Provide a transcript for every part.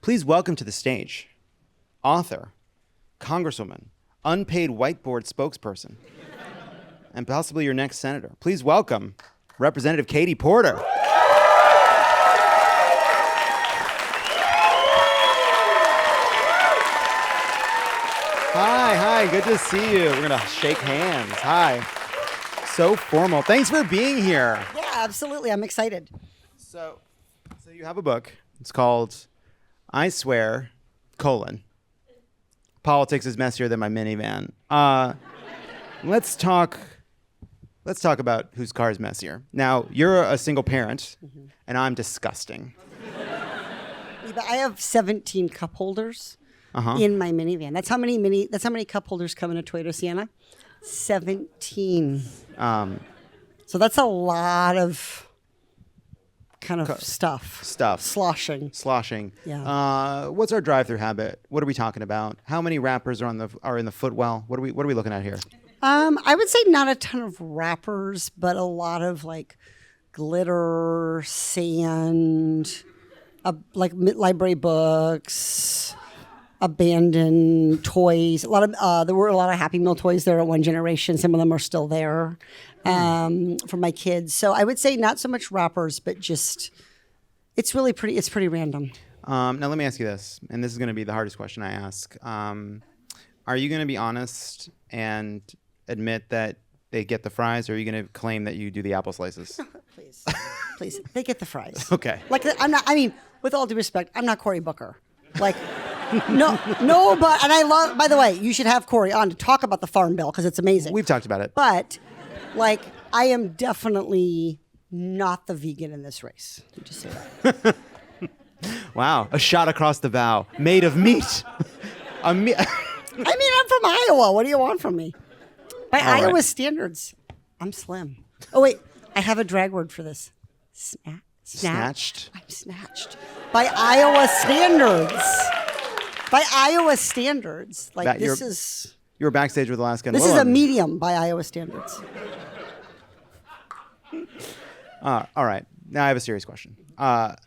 Please welcome to the stage, author, congresswoman, unpaid whiteboard spokesperson, and possibly your next senator. Please welcome Representative Katie Porter. Hi, good to see you. We're gonna shake hands. Hi. So formal. Thanks for being here. Yeah, absolutely. I'm excited. So you have a book. It's called I Swear, Politics is Messier Than My Minivan. Let's talk about whose car is messier. Now, you're a single parent, and I'm disgusting. I have 17 cup holders in my minivan. That's how many cup holders come in a Toyota Sienna? 17. So that's a lot of kind of stuff. Sloshing. Yeah. What's our drive-through habit? What are we talking about? How many wrappers are in the footwell? What are we looking at here? I would say not a ton of wrappers, but a lot of like glitter, sand, like library books, abandoned toys. There were a lot of Happy Meal toys there at one generation. Some of them are still there for my kids. So I would say not so much wrappers, but just it's pretty random. Now let me ask you this, and this is going to be the hardest question I ask. Are you going to be honest and admit that they get the fries, or are you going to claim that you do the apple slices? Please, they get the fries. Okay. Like with all due respect, I'm not Cory Booker. Like, no, but and I love. By the way, you should have Cory on to talk about the Farm Bill because it's amazing. We've talked about it, but like, I am definitely not the vegan in this race. You just say that. Wow, a shot across the bow, made of meat. I mean, I'm from Iowa. What do you want from me? By Iowa standards, I'm slim. Oh wait, I have a drag word for this. Snatched? I'm snatched. By Iowa standards. Like You were backstage with Alaska. This is a medium by Iowa standards. All right. Now I have a serious question. I'm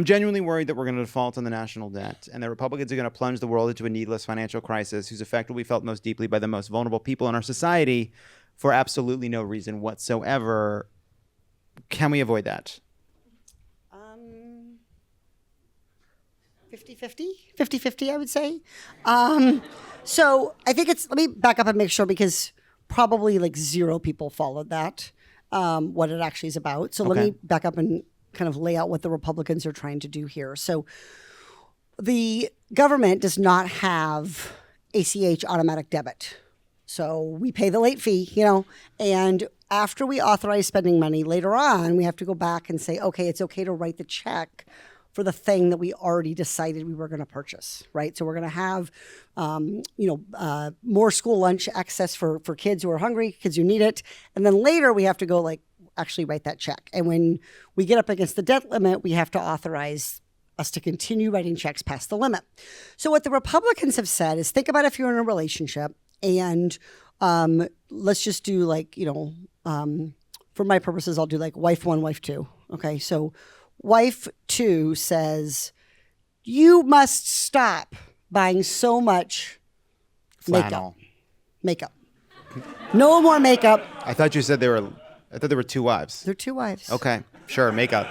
genuinely worried that we're going to default on the national debt, and that Republicans are going to plunge the world into a needless financial crisis whose effect will be felt most deeply by the most vulnerable people in our society for absolutely no reason whatsoever. Can we avoid that? 50-50? 50-50, I would say. So I think let me back up and make sure, because probably like zero people followed that, what it actually is about. So let me back up and kind of lay out what the Republicans are trying to do here. So the government does not have ACH, automatic debit. So we pay the late fee, and after we authorize spending money later on, we have to go back and say, okay, it's okay to write the check for the thing that we already decided we were going to purchase, right? So we're going to have, more school lunch access for kids who are hungry, kids who need it. And then later we have to go actually write that check. And when we get up against the debt limit, we have to authorize us to continue writing checks past the limit. So what the Republicans have said is, think about if you're in a relationship and let's just do for my purposes, I'll do like wife one, wife two. Okay. So wife two says, you must stop buying so much makeup. No more makeup. I thought you said there were two wives. They're two wives. Okay, sure, makeup.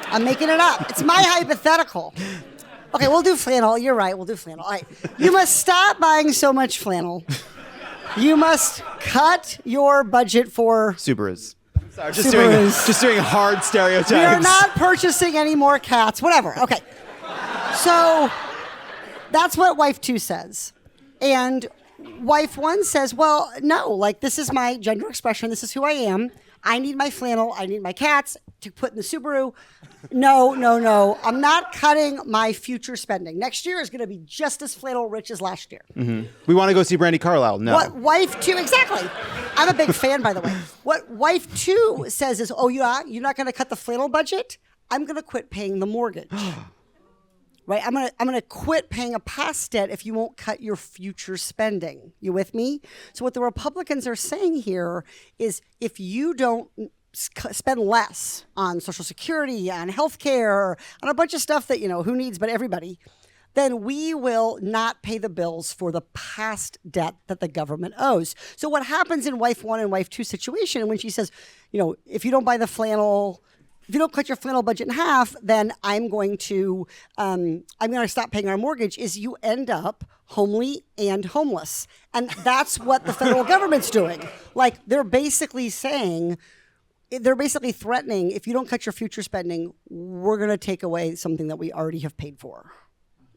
I'm making it up. It's my hypothetical. Okay, we'll do flannel. You're right, we'll do flannel. All right. You must stop buying so much flannel. You must cut your budget for Subarus. Sorry, Subarus. Just doing hard stereotypes. We are not purchasing any more cats. Whatever. Okay. So that's what wife two says. And wife one says, well, no, this is my gender expression. This is who I am. I need my flannel. I need my cats to put in the Subaru. No. I'm not cutting my future spending. Next year is going to be just as flannel rich as last year. Mm-hmm. We want to go see Brandi Carlile. No. What wife two, exactly. I'm a big fan, by the way. What wife two says is, oh, you're not going to cut the flannel budget? I'm going to quit paying the mortgage. Right? I'm gonna quit paying a past debt if you won't cut your future spending. You with me? So what the Republicans are saying here is, if you don't spend less on Social Security, on healthcare, on a bunch of stuff that, who needs but everybody, then we will not pay the bills for the past debt that the government owes. So what happens in wife one and wife two situation, when she says, if you don't buy the flannel, if you don't cut your flannel budget in half, then I'm going to stop paying our mortgage, is you end up homely and homeless. And that's what the federal government's doing. Like, they're basically threatening, if you don't cut your future spending, we're going to take away something that we already have paid for.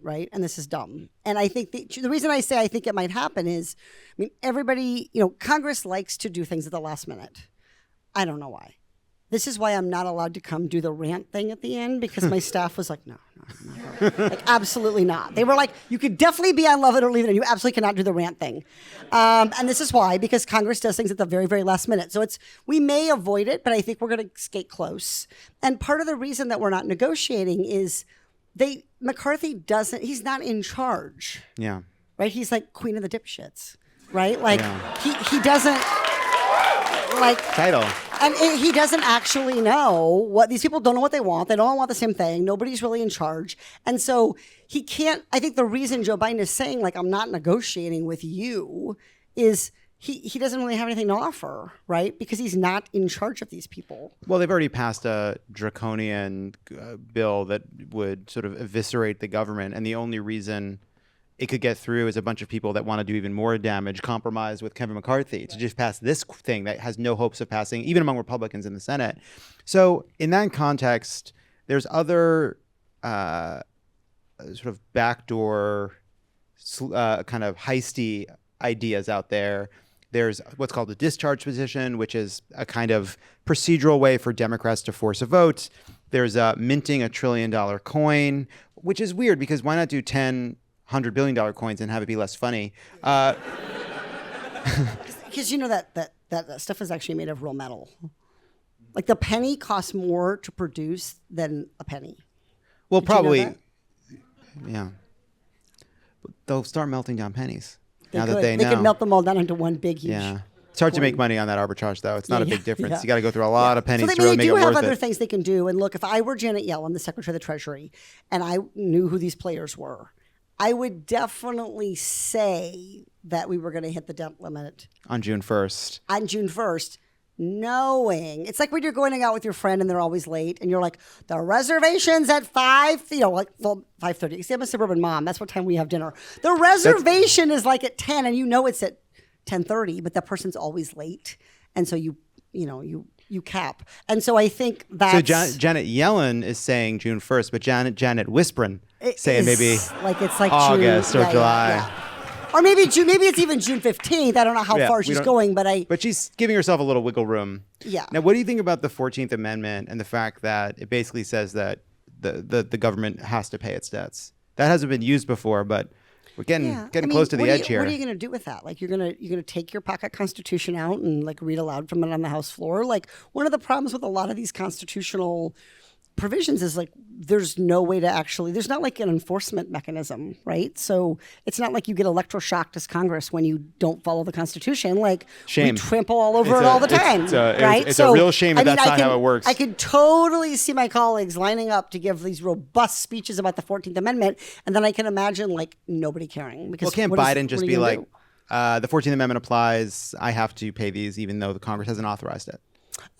Right? And this is dumb. And I think the reason I say I think it might happen is, everybody, Congress likes to do things at the last minute. I don't know why. This is why I'm not allowed to come do the rant thing at the end, because my staff was like, no, like, absolutely not. They were like, you could definitely be on Love It or Leave It, and you absolutely cannot do the rant thing. And this is why, because Congress does things at the very, very last minute. So we may avoid it, but I think we're going to skate close. And part of the reason that we're not negotiating is McCarthy he's not in charge. Yeah. Right? He's like queen of the dipshits. Right? Like, he doesn't, like... Title. And he doesn't actually know what... These people don't know what they want. They don't want the same thing. Nobody's really in charge. And so he can't... I think the reason Joe Biden is saying, like, I'm not negotiating with you is... He doesn't really have anything to offer, right? Because he's not in charge of these people. Well, they've already passed a draconian bill that would sort of eviscerate the government. And the only reason it could get through is a bunch of people that want to do even more damage, compromise with Kevin McCarthy to just pass this thing that has no hopes of passing, even among Republicans in the Senate. So in that context, there's other sort of backdoor kind of heisty ideas out there. There's what's called the discharge position, which is a kind of procedural way for Democrats to force a vote. There's minting $1 trillion coin, which is weird because why not do 10 $100 billion coins and have it be less funny? Because that stuff is actually made of real metal. Like, the penny costs more to produce than a penny. Well, probably, yeah. But they'll start melting down pennies. They could melt them all down into one big, huge. Yeah. It's hard to make money on that arbitrage, though. It's not a big difference. Yeah. You got to go through a lot of pennies to really make it worth it. So they do have other things they can do. And look, if I were Janet Yellen, the Secretary of the Treasury, and I knew who these players were, I would definitely say that we were going to hit the debt limit. On June 1st. Knowing it's like when you're going out with your friend and they're always late and you're like, the reservation's at 5:30. See, I'm a suburban mom. That's what time we have dinner. The reservation is like at 10 and it's at 10:30, but that person's always late. And so you cap. And so I think that's... So Janet Yellen is saying June 1st, but Janet whispering saying maybe it's like August June, or July. Yeah. Or maybe it's even June 15th. I don't know how far she's going, but she's giving herself a little wiggle room. Yeah. Now, what do you think about the 14th Amendment and the fact that it basically says that the government has to pay its debts? That hasn't been used before, but we're getting close to the edge here. What are you going to do with that? Like, you're gonna take your pocket constitution out and like read aloud from it on the House floor? Like, one of the problems with a lot of these constitutional provisions is like there's no way to actually, there's not like an enforcement mechanism, right? So it's not like you get electroshocked as Congress when you don't follow the Constitution. Like, shame. We trample all over it all the time, right? It's a real shame that's not how it works. I could totally see my colleagues lining up to give these robust speeches about the 14th Amendment, and then I can imagine like nobody caring. Because can't Biden just be like, the 14th Amendment applies, I have to pay these even though the Congress hasn't authorized it?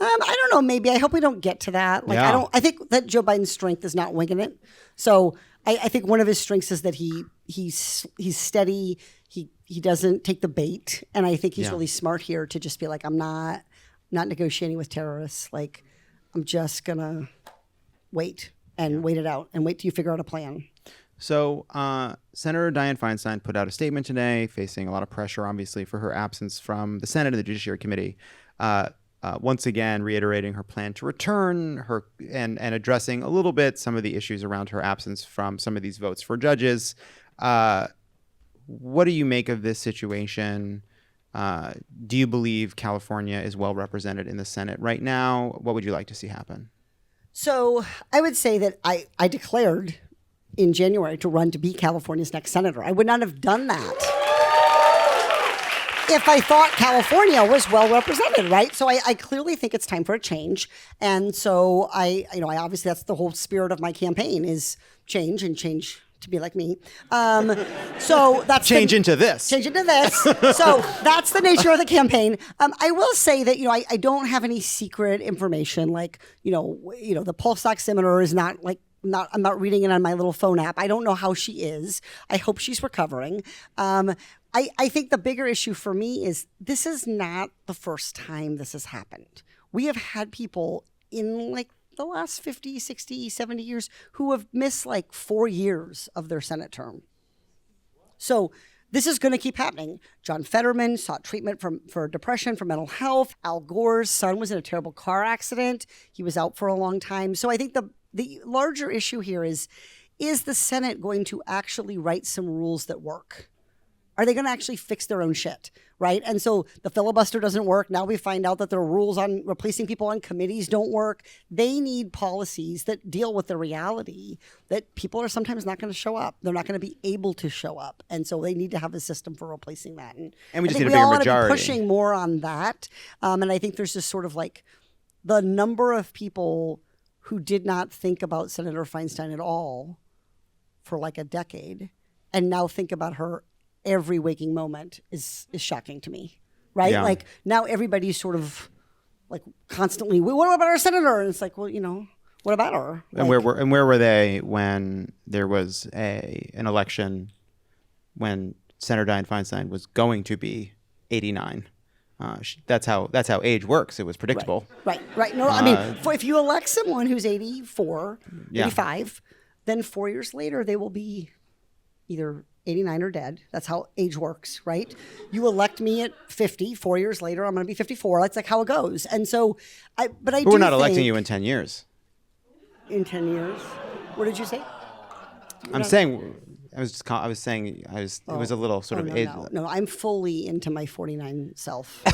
I don't know. Maybe. I hope we don't get to that. I think that Joe Biden's strength is not winging it. So I think one of his strengths is that he's steady. He doesn't take the bait, and I think he's really smart here to just be like, I'm not negotiating with terrorists. Like, I'm just gonna wait it out and wait till you figure out a plan. So Senator Dianne Feinstein put out a statement today, facing a lot of pressure, obviously, for her absence from the Senate and the Judiciary Committee. Once again, reiterating her plan to return and addressing a little bit some of the issues around her absence from some of these votes for judges. What do you make of this situation? Do you believe California is well represented in the Senate right now? What would you like to see happen? So I would say that I declared in January to run to be California's next senator. I would not have done that if I thought California was well represented, right? So I clearly think it's time for a change. And so I obviously that's the whole spirit of my campaign is change and change to be like me. So that's Change into this. So that's the nature of the campaign. I will say that, I don't have any secret information. Like, the pulse oximeter is I'm not reading it on my little phone app. I don't know how she is. I hope she's recovering. I think the bigger issue for me is this is not the first time this has happened. We have had people in the last 50, 60, 70 years who have missed 4 years of their Senate term. So this is going to keep happening. John Fetterman sought treatment for depression, for mental health. Al Gore's son was in a terrible car accident. He was out for a long time. So I think the larger issue here is the Senate going to actually write some rules that work? Are they going to actually fix their own shit, right? And so the filibuster doesn't work. Now we find out that their rules on replacing people on committees don't work. They need policies that deal with the reality that people are sometimes not going to show up. They're not going to be able to show up. And so they need to have a system for replacing that. And we just need a bigger majority. We all want to be pushing more on that. And I think there's just sort of the number of people who did not think about Senator Feinstein at all for a decade and now think about her every waking moment is shocking to me, right? Yeah. Now everybody's sort of constantly, what about our senator? And it's what about her? And where were they when there was an election when Senator Dianne Feinstein was going to be 89? That's how age works. It was predictable. Right. No, I mean, if you elect someone who's 84, 85, then 4 years later they will be either 89 or dead. That's how age works, right? You elect me at 50, 4 years later, I'm going to be 54. That's how it goes. And so, but we're not electing you in 10 years. In 10 years? What did you say? I'm saying, it was a little sort of age. No, I'm fully into my 49 self. I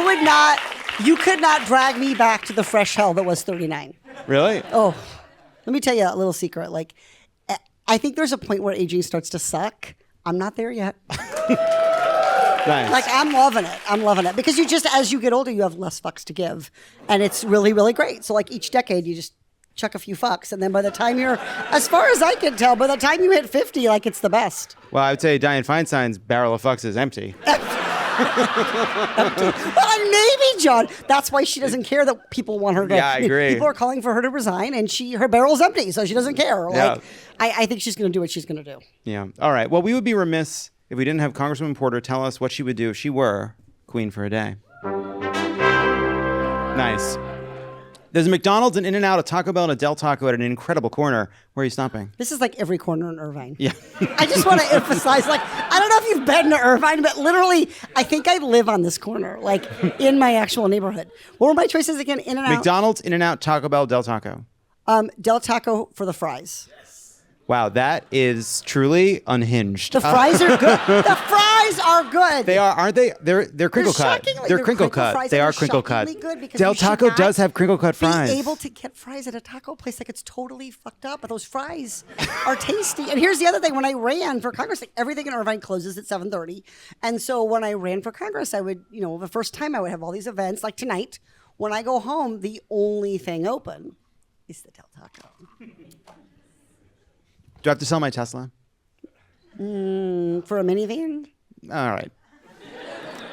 would not, you could not drag me back to the fresh hell that was 39. Really? Oh, let me tell you a little secret. I think there's a point where aging starts to suck. I'm not there yet. Nice. I'm loving it because you just, as you get older, you have less fucks to give. And it's really, really great. So each decade you just chuck a few fucks. And then by the time as far as I can tell, by the time you hit 50, it's the best. Well, I would say Dianne Feinstein's barrel of fucks is empty. Well, maybe, John. That's why she doesn't care that people want her to. Yeah, I agree. People are calling for her to resign, and her barrel's empty, so she doesn't care. Yeah. I think she's going to do what she's going to do. Yeah. All right. Well, we would be remiss if we didn't have Congresswoman Porter tell us what she would do if she were queen for a day. Nice. There's a McDonald's, an In-N-Out, a Taco Bell, and a Del Taco at an incredible corner. Where are you stopping? This is every corner in Irvine. Yeah. I just want to emphasize, I don't know if you've been to Irvine, but literally, I think I live on this corner, in my actual neighborhood. What were my choices again? In-N-Out? McDonald's, In-N-Out, Taco Bell, Del Taco. Del Taco for the fries. Wow, that is truly unhinged. The fries are good. The fries are good. They are, aren't they? They're crinkle cut. They're crinkle cut. Fries they are crinkle cut. Good Del Taco does have crinkle cut fries. Be able to get fries at a taco place it's totally fucked up, but those fries are tasty. And here's the other thing: when I ran for Congress, everything in Irvine closes at 7:30, and so when I ran for Congress, I would, the first time I would have all these events like tonight. When I go home, the only thing open is the Del Taco. Do I have to sell my Tesla? For a minivan? All right.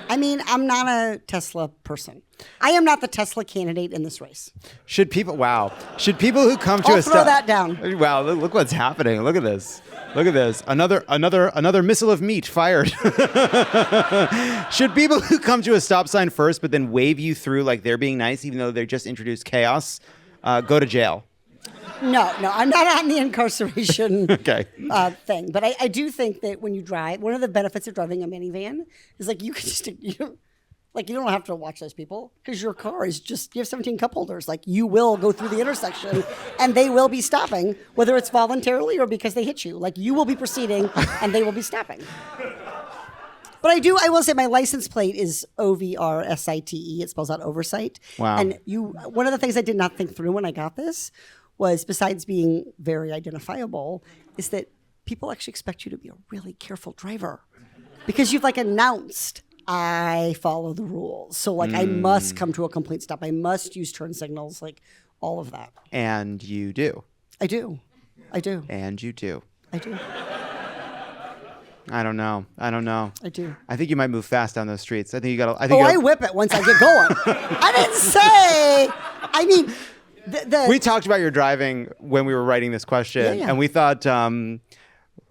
I mean, I'm not a Tesla person. I am not the Tesla candidate in this race. Should people who come to I'll throw that down. Wow, look what's happening. Look at this. Another missile of meat fired. Should people who come to a stop sign first but then wave you through like they're being nice even though they just introduced chaos, go to jail? No, I'm not on the incarceration okay. Thing. But I do think that when you drive, one of the benefits of driving a minivan is you can just, you don't have to watch those people because your car is just, you have 17 cup holders. You will go through the intersection and they will be stopping, whether it's voluntarily or because they hit you. You will be proceeding and they will be stopping. But I will say my license plate is OVRSITE. It spells out oversight. Wow. And one of the things I did not think through when I got this was, besides being very identifiable, is that people actually expect you to be a really careful driver. because you've like announced I follow the rules. So like I must come to a complete stop. I must use turn signals, like all of that. And you do. I do. And you do. I do. I don't know. I do. I think you might move fast down those streets. I think you got to. I whip it once I get going. I didn't say. I mean, we talked about your driving when we were writing this question, and we thought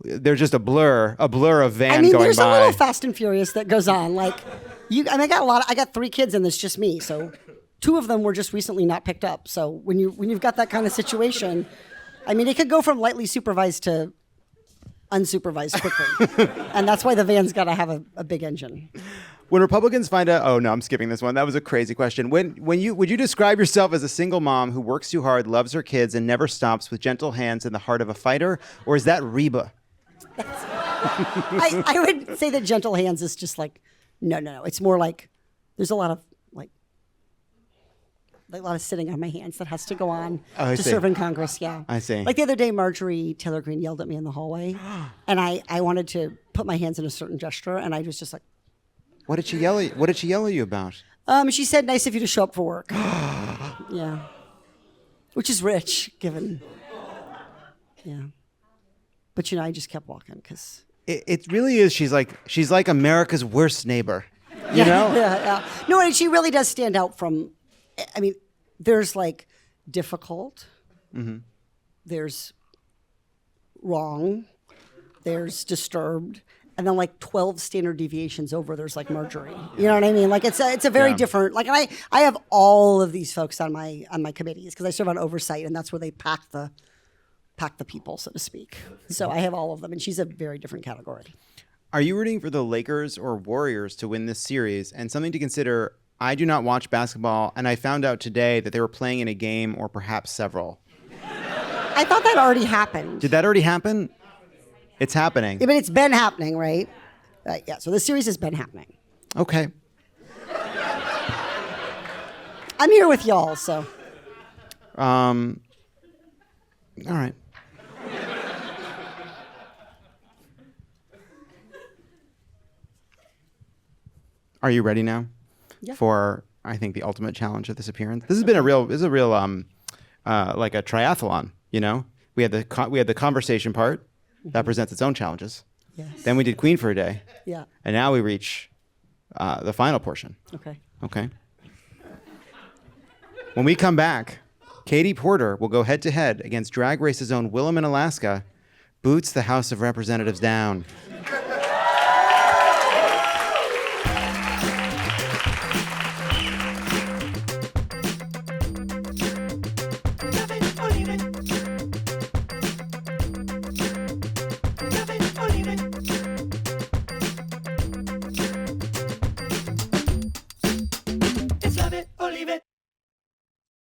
there's just a blur of van going by. There's a little Fast and Furious that goes on. Like, I got 3 kids, and it's just me. So, 2 of them were just recently not picked up. So when you've got that kind of situation, I mean, it could go from lightly supervised to unsupervised quickly, and that's why the van's got to have a big engine. When Republicans find out, oh no, I'm skipping this one. That was a crazy question. Would you describe yourself as a single mom who works too hard, loves her kids, and never stops, with gentle hands and the heart of a fighter, or is that Reba? I would say that gentle hands is just like no. It's more like there's a lot of a lot of sitting on my hands that has to go on to serve in Congress. Yeah, I see. Like the other day, Marjorie Taylor Greene yelled at me in the hallway, and I wanted to put my hands in a certain gesture, and I was just like, What did she yell at you about? She said, "Nice of you to show up for work." Yeah, which is rich, given. Yeah, but I just kept walking because it really is. She's like America's worst neighbor. You know? Yeah. No, and she really does stand out from. I mean, there's like difficult. Mm-hmm. There's wrong. There's disturbed. And then like 12 standard deviations over, there's like Marjorie. You know what I mean? Like it's a very different. Like I have all of these folks on my committees because I serve on oversight, and that's where they pack the people, so to speak. So I have all of them, and she's a very different category. Are you rooting for the Lakers or Warriors to win this series? And something to consider: I do not watch basketball, and I found out today that they were playing in a game or perhaps several. I thought that already happened. Did that already happen? It's happening. Yeah, but it's been happening, right? Yeah, so the series has been happening. Okay. I'm here with y'all, so. All right. Are you ready now? Yeah. For, I think, the ultimate challenge of this appearance? This is a real like a triathlon, you know? We had the conversation part. That presents its own challenges. Yes. Then we did Queen for a day. Yeah. And now we reach the final portion. Okay. When we come back, Katie Porter will go head-to-head against Drag Race's own Willem in Alaska, boots the House of Representatives down.